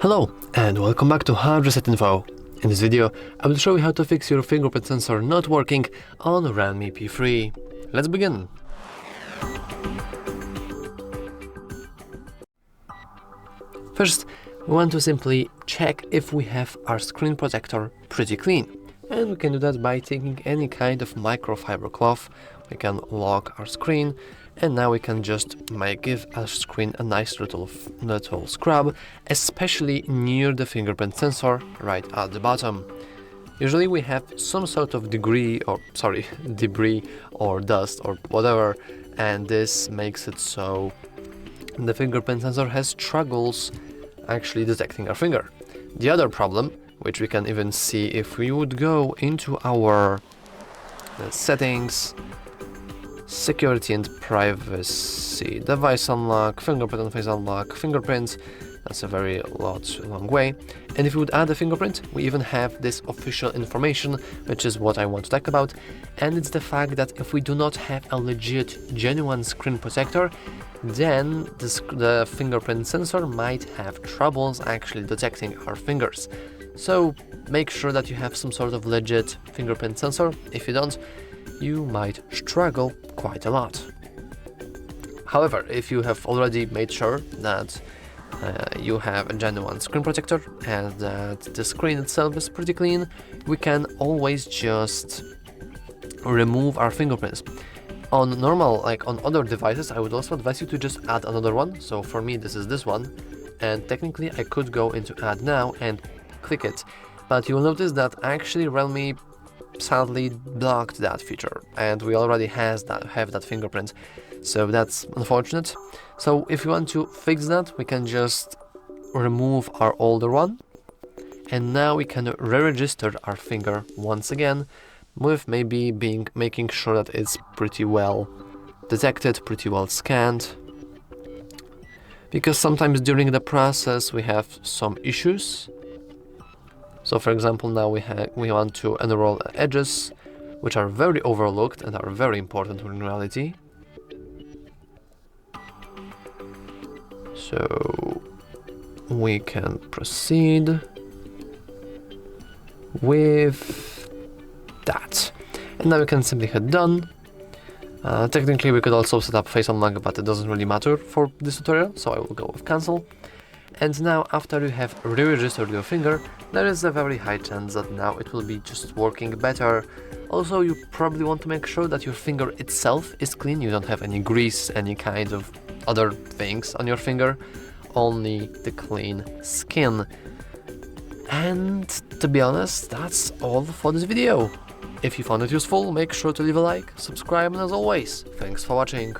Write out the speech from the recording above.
Hello and welcome back to HardReset.Info. In this video, I will show you how to fix your fingerprint sensor not working on REALME P3. Let's begin. First, we want to simply check if we have our screen protector pretty clean. And we can do that by taking any kind of microfiber cloth. We can lock our screen, and now we can just give our screen a nice little scrub, especially near the fingerprint sensor right at the bottom. Usually we have some sort of debris or dust or whatever, and this makes it so the fingerprint sensor has struggles actually detecting our finger. The other problem, which we can even see if we would go into our settings, security and privacy, device unlock, fingerprint and face unlock, fingerprint, that's a very long way. And if we would add a fingerprint, we even have this official information, which is what I want to talk about. And it's the fact that if we do not have a legit, genuine screen protector, then the fingerprint sensor might have troubles actually detecting our fingers. So make sure that you have some sort of legit fingerprint sensor. If you don't, you might struggle quite a lot. However, if you have already made sure that you have a genuine screen protector and that the screen itself is pretty clean, we can always just remove our fingerprints. On normal, like on other devices, I would also advise you to just add another one. So for me, this is this one, and technically I could go into add now and click it, but you will notice that actually REALME sadly blocked that feature, and we already have that fingerprint, so that's unfortunate. So if you want to fix that, we can just remove our older one, and now we can re-register our finger once again, with maybe making sure that it's pretty well detected, pretty well scanned, because sometimes during the process we have some issues. So for example, now we want to enroll edges, which are very overlooked and are very important in reality. So we can proceed with that. And now we can simply hit done. Technically we could also set up face unlock, but it doesn't really matter for this tutorial, so I will go with cancel. And now, after you have re-registered your finger, there is a very high chance that now it will be just working better. Also, you probably want to make sure that your finger itself is clean, you don't have any grease, any kind of other things on your finger, only the clean skin. And to be honest, that's all for this video. If you found it useful, make sure to leave a like, subscribe, and as always, thanks for watching.